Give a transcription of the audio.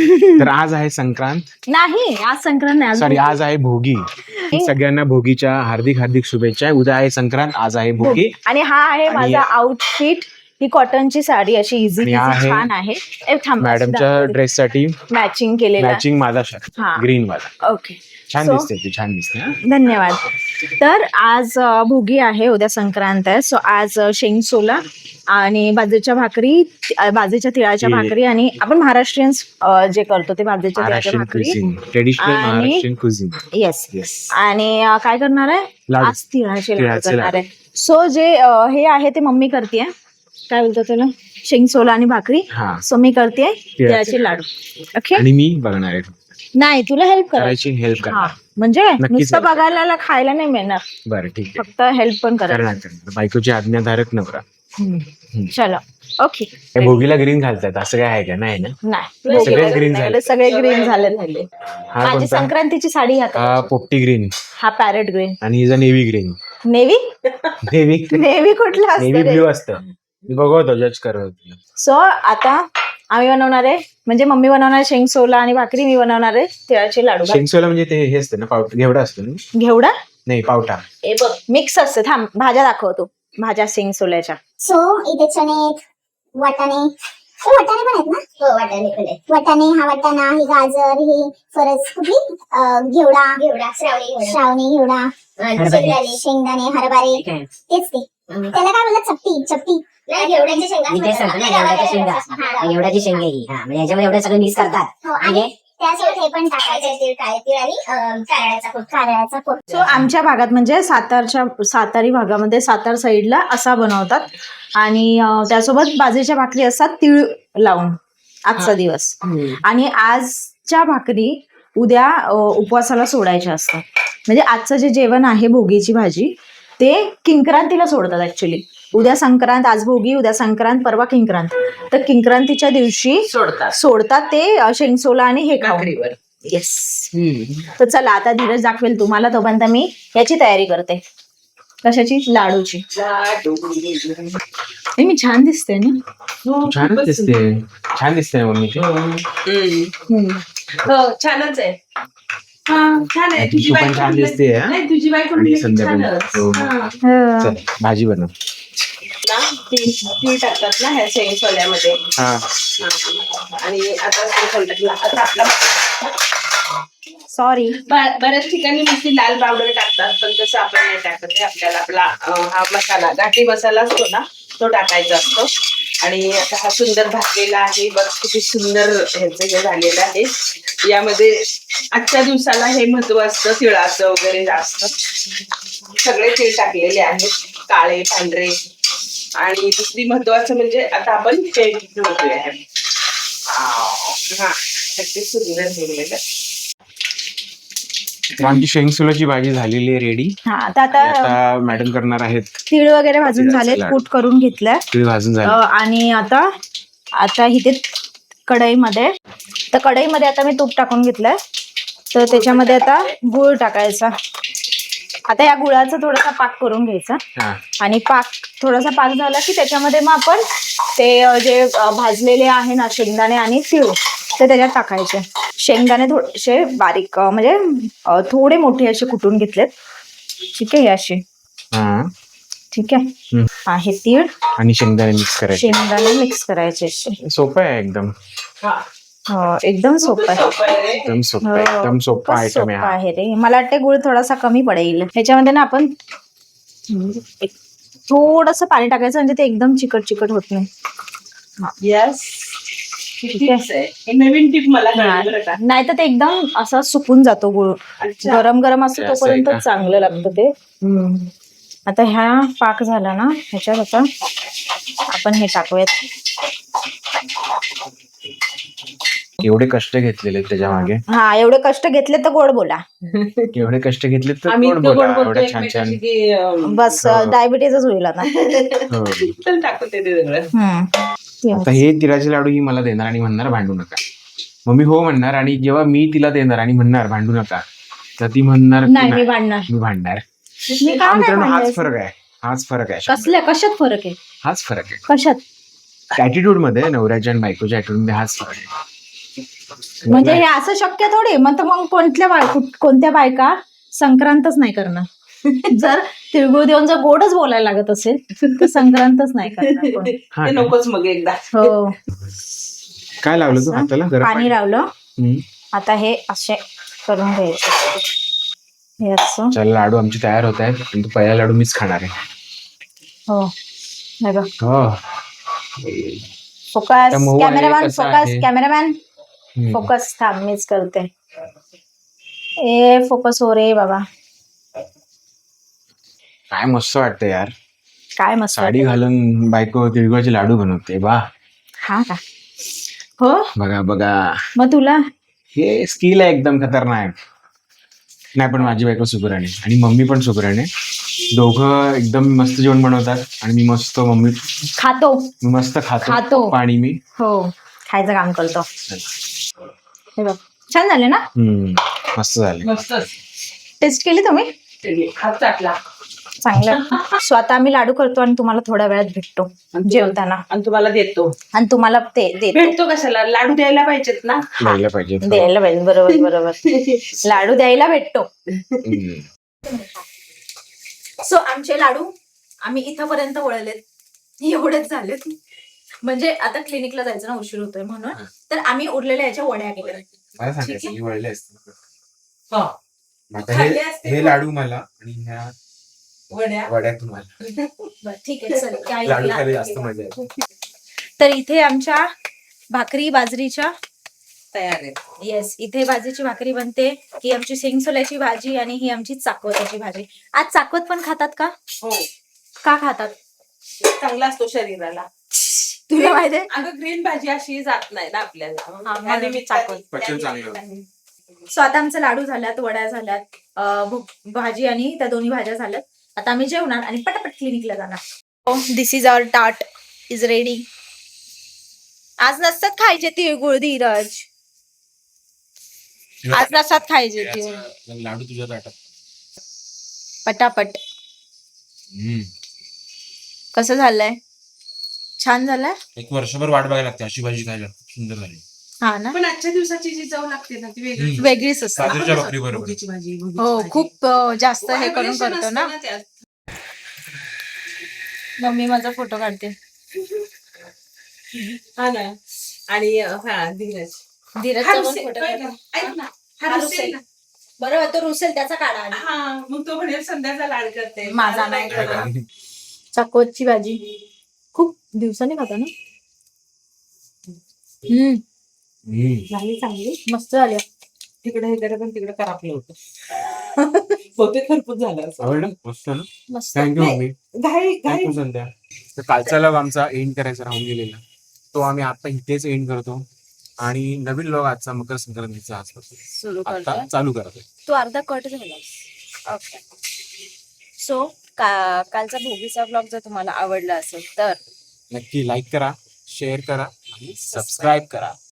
तर आज आहे संक्रांत. नाही, आज संक्रांत नाही, सॉरी, आज आहे भोगी. सगळ्यांना भोगीच्या हार्दिक हार्दिक शुभेच्छा. उद्या आहे संक्रांत, आज आहे भोगी. आणि हा आहे माझा आउटफिट. ही कॉटनची साडी अशी इझी छान आहे. मॅडमच्या ड्रेस साठी मॅचिंग केलेलं, मॅचिंग माझा शर्ट ग्रीन वाला. ओके, छान दिसते ती, छान दिसते. धन्यवाद. तर आज भोगी आहे, उद्या संक्रांत आहे. सो आज शेंग सोला आणि बाजरीच्या भाकरी, बाजरीच्या तिळाच्या भाकरी, आणि आपण महाराष्ट्रीयन्स जे करतो ते बाजरीच्या तिळाच्या भाकरी, ट्रेडिशनल महाराष्ट्रीयन कुझिन. येस. आणि काय करणार आहे आज? तिळाचे लाडू करणार आहे. सो जे हे आहे ते मम्मी करते, काय बोलतो त्याला, शेंग सोला आणि भाकरी. सो मी करते तिळाचे लाडू. ओके, आणि मी बघणार आहे. नाही, तुला हेल्प करायची. हेल्प करा म्हणजे नुसतं बघायला खायला नाही मिळणार. बरं, ठीक आहे, फक्त हेल्प पण करायची. बायकोची आज्ञाधारक नवरा. चलो, ओके. भोगीला ग्रीन घालतात असं काय आहे का? नाही ना, नाही, सगळे ग्रीन झाले, सगळे ग्रीन झाले. माझी संक्रांतीची साडी हा पोपटी ग्रीन, हा पॅरेट ग्रीन, आणि हिचा नेव्ही ग्रीन. नेव्ही कुठला असतं? नेव्ही ब्ल्यू असतं. बघतो, जज करत. सो आता आम्ही बनवणार आहे, म्हणजे मम्मी बनवणार आहे शेंग सोला आणि भाकरी, मी बनवणार आहे तिळाचे लाडू. शेंग सोला म्हणजे ते हे असतं ना, पावटा, घेवडा असतो ना? घेवडा नाही, पावटा. हे बघ मिक्स असतं. थांब, भाज्या दाखवतो, भाज्या शेंग सोल्याच्या. सो इथे चणे, वाटाणे पण आहेत ना? हो, वाटाणे पण आहेत. वाटाणे, हा वाटाणा, ही गाजर, ही फरस, कुठली घेवडा, श्रावणी घेवडा, शेंगदाणे, हरभरे, तेच ते. त्याला काय बोलतात? चपटी. घेवड्याची शेंगा ही. म्हणजे याच्यामध्ये एवढं सगळं मिक्स करतात. आणि त्यासोबत हे पण टाकायचं, तीळ, काळे तीळ आणि कारळ्याचा पोट. सो आमच्या भागात म्हणजे सातारी भागामध्ये, सातार साईडला असा बनवतात. आणि त्यासोबत बाजरीच्या भाकरी असतात तीळ लावून आजचा दिवस. आणि आजच्या भाकरी उद्या उपवासाला सोडायच्या असतात. म्हणजे आजचं जे जेवण आहे भोगीची भाजी, ते किंक्रांतीला सोडतात ऍक्च्युली. उद्या संक्रांत, आज भोगी, उद्या संक्रांत, परवा किंक्रांत. तर किंक्रांतीच्या दिवशी सोडतात ते शेंगसोला आणि हे खाऊन. येस. तर चला, आता धीरज दाखवेल तुम्हाला, तोपर्यंत मी याची तयारी करते. कशाची? लाडूची. मी छान दिसते ना? छान दिसते मम्मी. हो, छानच आहे. छान आहे. तू पण छान दिसते. तुझी बायको भाजी बनव ना. तीळ टाकतात ना ह्या शेंग सोल्यामध्ये. आणि आता आपला सॉरी, बऱ्याच ठिकाणी नुसती लाल पावडर टाकतात, पण तसं आपण नाही टाकत. आपल्याला आपला हा मसाला, घाटी मसाला असतो ना, तो टाकायचा असतो. आणि आता हा सुंदर भाजलेला आहे बघ, किती सुंदर ह्याचं हे झालेलं आहे. यामध्ये आजच्या दिवसाला हे महत्व असतं तिळाचं वगैरे जास्त. सगळे तीळ टाकलेले आहेत, काळे, पांढरे. आणि दुसरी महत्वाचं म्हणजे आता आपण हे ठेवतोय. हा, किती सुंदर झालेलं. आमची शेंग सोलाची भाजी झालेली आहे, रेडी. आता मॅडम करणार आहेत. तीळ वगैरे भाजून झाले, कूट करून घेतलंय, तीळ भाजून झाले. आणि आता इथे कढईमध्ये आता मी तूप टाकून घेतलंय. तर त्याच्यामध्ये आता गूळ टाकायचा. आता या गुळाचा थोडासा पाक करून घ्यायचा. आणि थोडासा पाक झाला की त्याच्यामध्ये मग आपण ते जे भाजलेले आहे ना शेंगदाणे आणि तीळ, ते त्याच्यात टाकायचे. शेंगदाणे थोडेसे बारीक, म्हणजे थोडे मोठे असे कुटून घेतलेत. ठीक आहे, हे असे. ठीक आहे. आहे तीळ आणि शेंगदाणे मिक्स करायचे. सोपं आहे एकदम. एकदम सोपं आहे. एकदम सोपा आयटम आहे रे. मला वाटतं गुळ थोडासा कमी पडेल ह्याच्यामध्ये ना. आपण थोडस पाणी टाकायचं, म्हणजे ते एकदम चिकट होत नाही. नवीन टिप मला. नाही तर ते एकदम असा सुकून जातो गुळ. गरम असतो तोपर्यंत चांगलं लागतं ते. आता ह्या पाक झाला ना, ह्याच्यात आता आपण हे टाकूयात. एवढे कष्ट घेतलेले त्याच्या मागे. एवढे कष्ट घेतले तर गोड बोला. एवढे कष्ट घेतले तर गोड बोला. एवढं छान. बस डायबिटीजच होईल आता. आता हे तिळाचे लाडू ही मला देणार आणि म्हणणार भांडू नका. मम्मी हो म्हणणार, आणि जेव्हा मी तिला देणार आणि म्हणणार भांडू नका, तर ती म्हणणार नाही, मी भांडणार. हाच फरक आहे. कशात फरक आहे? हाच फरक आहे कशात? ऍटिट्यूड मध्ये, नवऱ्याच्या आणि बायकोच्या ऍटिट्यूड मध्ये हाच फरक आहे. म्हणजे हे असं शक्य थोडी. मग कोणत्या बायका संक्रांतच नाही करणार? जर तिळगुळ देऊन जर गोडच बोलायला लागत असेल तर संक्रांतच नाही करणार कोण. हा ते काय? नकोच मग एकदा. हो. काय लावलं तू असं हाताला? गरम पाणी लावलं. हम्म. आता हे असे करून घ्यायचे. हे असं. चल लाडू आमचे तयार होत आहेत. पण तो पहिला लाडू मीच खाणार आहे. हो. हे बघ. हो. फोकस त्या मऊ आहे, कॅमेरामॅन, कसा फोकस आहे? कॅमेरामॅन, हम्म. फोकस. थांब मीच करते. ए फोकस हो रे बाबा. काय मस्त वाटतं यार. काय मस्त साडी वाटतं. घालून बायको तिळगुळाचे लाडू बनवते. वा, हा का? हो. बघा बघा, मग तुला हे स्किल आहे एकदम खतरनाक. नाही पण माझी बायको सुगरण आहे आणि मम्मी पण सुगरण आहे. दोघं एकदम मस्त जेवण बनवतात आणि मी मस्त मी मस्त खातो. खातो पाणी मी. हो, खायचं काम करतो. हे बघ, छान झाले ना? मस्त झाले. मस्तच. टेस्ट केली तुम्ही? हात चाटला. चांगलं. स्वतः आम्ही लाडू करतो आणि तुम्हाला थोड्या वेळात भेटतो जेवताना. आणि तुम्हाला देतो. आणि तुम्हाला ते देतो. भेटतो कशाला? लाडू द्यायला पाहिजेत ना. द्यायला पाहिजे. द्यायला पाहिजे. बरोबर बरोबर. लाडू द्यायला भेटतो. सो आमचे लाडू आम्ही इथपर्यंत वळलेत. एवढेच झालेत. म्हणजे आता क्लिनिकला जायचं ना, उशीर होतोय म्हणून. तर आम्ही उरलेल्या याच्या वड्या केल्या. मला सांगायचं मी वळले असते. हा. आता खाल्ले असते हे पण. लाडू मला आणि ह्या वड्या. वड्या तुम्हाला. बरं, ठीक आहे. चल काय लाडू खायला जास्त मजा येते. तर इथे आमच्या भाकरी बाजरीच्या तयार आहे. येस, इथे बाजरीची भाकरी बनते. ही आमची शेंगसोल्याची भाजी आणि ही आमची चाकवताची भाजी. आज चाकवत पण खातात का? हो, का खातात? चांगला असतो शरीराला. तुला माहिती आहे? अगं ग्रीन भाजी अशी जात नाही ना आपल्याला. हा, त्या म्हणून निमित्ताने- चाकवत. पचन त्या चांगलं. निमित्ताने. सो आता आमचे लाडू झाल्यात, वड्या झाल्यात, भाजी आणि त्या दोन्ही भाज्या झाल्यात. आता आम्ही जेवणार आणि पटापट क्लिनिकला जाणार. दिस इज आवर टाट इज रेडी. आज नसतात खायचे तिळगुळ धीरज. आज नसतात खायचे तिळगुळ. लाडू तुझ्या ताटात. पटापट. कसं झालंय? छान झालंय. एक वर्षभर वाट बघायला लागते अशी भाजी खायला. सुंदर झाली. हा ना, पण आजच्या दिवसाची जी चव लागते ना ती वेगळी. वेगळीच असते. बाजरीच्या भाकरी बरोबर. भोगीची भाजी. हो, खूप जास्त हे करून करतो ना. मम्मी माझा फोटो काढते. हा ना. आणि हा धीरज. धीरजचा पण रुसेल. फोटो ऐक काढते. ना, हा हा रुसेल. रुसेल ना. बरोबर, तो रुसेल त्याचा काढा आधी. हा, मग तो म्हणेल संध्याचा लाड करते. माझा नाही करत. चाकवतची भाजी खूप दिवसांनी खाता ना. झाली चांगली. मस्त झाली. तिकडे हे जरा पण तिकडे करापलं होतं. बहुतेक खरपूस झालं असं. आवडलं? मस्त ना. मस्त. Thank you mummy. घाई घाई. थँक्यू संध्या. तर कालचा लॉग आमचा एंड करायचा राहून गेलेला, तो आम्ही आता इथेच एंड करतो आणि नवीन लॉग आजचा मकर संक्रांतीचा आजपासून सुरू आता करतो. चालू करतोय. तो अर्धा कट झाला. ओके. सो कालचा भोगीचा ब्लॉग जर तुम्हाला आवडला असेल तर नक्की लाईक करा, शेअर करा आणि सबस्क्राईब करा.